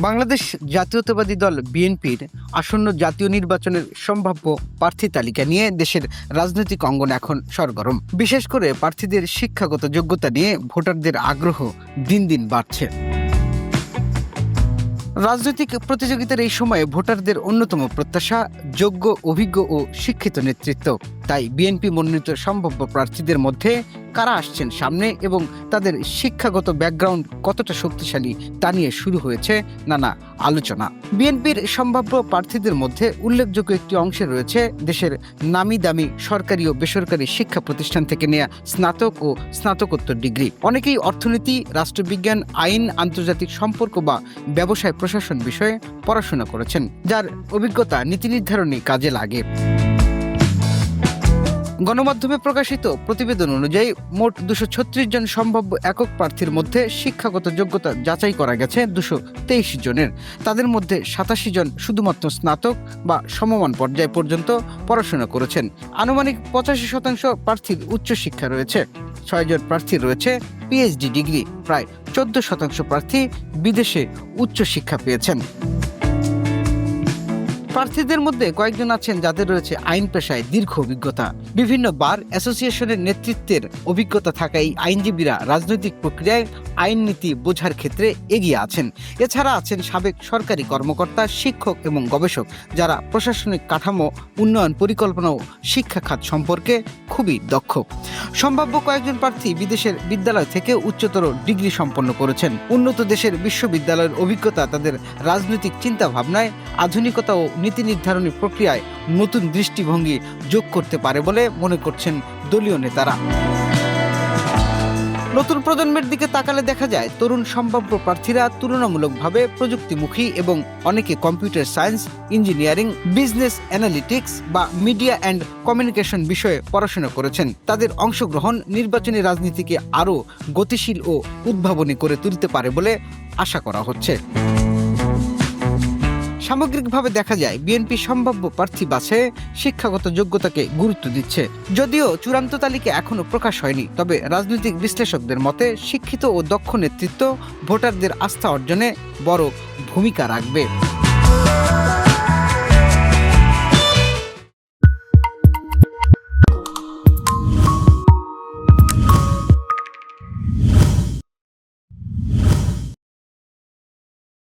বাংলাদেশ জাতীয়তাবাদী দল বিএনপির আসন্ন জাতীয় নির্বাচনের সম্ভাব্য প্রার্থী তালিকা নিয়ে দেশের রাজনৈতিক অঙ্গন এখন সরগরম। বিশেষ করে প্রার্থীদের শিক্ষাগত যোগ্যতা নিয়ে ভোটারদের আগ্রহ দিন দিন বাড়ছে। রাজনৈতিক প্রতিযোগিতার এই সময়ে ভোটারদের অন্যতম প্রত্যাশা যোগ্য, অভিজ্ঞ ও শিক্ষিত নেতৃত্ব। তাই বিএনপি মনোনীত সম্ভাব্য প্রার্থীদের মধ্যে কারা আসছেন সামনে এবং তাদের শিক্ষাগত ব্যাকগ্রাউন্ড কতটা শক্তিশালী তা নিয়ে শুরু হয়েছে নানা আলোচনা। বিএনপির সম্ভাব্য প্রার্থীদের মধ্যে উল্লেখযোগ্য একটি অংশে রয়েছে দেশের নামি দামি সরকারি ও বেসরকারি শিক্ষা প্রতিষ্ঠান থেকে নেওয়া স্নাতক ও স্নাতকোত্তর ডিগ্রি। অনেকেই অর্থনীতি, রাষ্ট্রবিজ্ঞান, আইন, আন্তর্জাতিক সম্পর্ক বা ব্যবসায় প্রশাসন বিষয়ে পড়াশোনা করেছেন, যার অভিজ্ঞতা নীতি নির্ধারণী কাজে লাগে। গণমাধ্যমে প্রকাশিত প্রতিবেদন অনুযায়ী মোট 236 জন সম্ভাব্য একক প্রার্থীর মধ্যে শিক্ষাগত যোগ্যতা যাচাই করা গেছে 223 জনের। তাদের মধ্যে 87 জন শুধুমাত্র স্নাতক বা সমমান পর্যায় পর্যন্ত পড়াশোনা করেছেন। আনুমানিক 85% প্রার্থীর উচ্চশিক্ষা রয়েছে। 6 জন প্রার্থীর রয়েছে পিএইচডি ডিগ্রি। প্রায় 14% প্রার্থী বিদেশে উচ্চশিক্ষা পেয়েছেন। প্রার্থীদের মধ্যে কয়েকজন আছেন যাদের রয়েছে আইন পেশায় দীর্ঘ অভিজ্ঞতা। বিভিন্ন বার অ্যাসোসিয়েশনের নেতৃত্বের অভিজ্ঞতা থাকা এই আইনজীবীরা রাজনৈতিক প্রক্রিয়ায় আইন নীতি বোঝার ক্ষেত্রে এগিয়ে আছেন। এছাড়া আছেন সাবেক সরকারি কর্মকর্তা, শিক্ষক এবং গবেষক, যারা প্রশাসনিক কাঠামো, উন্নয়ন পরিকল্পনা ও শিক্ষা খাত সম্পর্কে খুবই দক্ষ। সম্ভাব্য কয়েকজন প্রার্থী বিদেশের বিদ্যালয় থেকে উচ্চতর ডিগ্রি সম্পন্ন করেছেন। উন্নত দেশের বিশ্ববিদ্যালয়ের অভিজ্ঞতা তাদের রাজনৈতিক চিন্তা ভাবনায় আধুনিকতা ও নীতি নির্ধারণী প্রক্রিয়ায় নতুন দৃষ্টিভঙ্গি যোগ করতে পারে বলে মনে করছেন দলীয় নেতারা। নতুন প্রজন্মের দিকে তাকালে দেখা যায় তরুণ সম্ভাব্য প্রার্থীরা তুলনামূলকভাবে প্রযুক্তিমুখী এবং অনেকে computer science, engineering, business analytics বা মিডিয়া অ্যান্ড কমিউনিকেশন বিষয়ে পড়াশোনা করেছেন। তাদের অংশগ্রহণ নির্বাচনী রাজনীতিকে আরও গতিশীল ও উদ্ভাবনী করে তুলতে পারে বলে আশা করা হচ্ছে। সামগ্রিকভাবে দেখা যায় বিএনপি সম্ভাব্য প্রার্থী বাছাইয়ে শিক্ষাগত যোগ্যতাকে গুরুত্ব দিচ্ছে। যদিও চূড়ান্ত তালিকা এখনো প্রকাশ হয়নি, তবে রাজনৈতিক বিশ্লেষকদের মতে শিক্ষিত ও দক্ষ নেতৃত্ব ভোটারদের আস্থা অর্জনে বড় ভূমিকা রাখবে।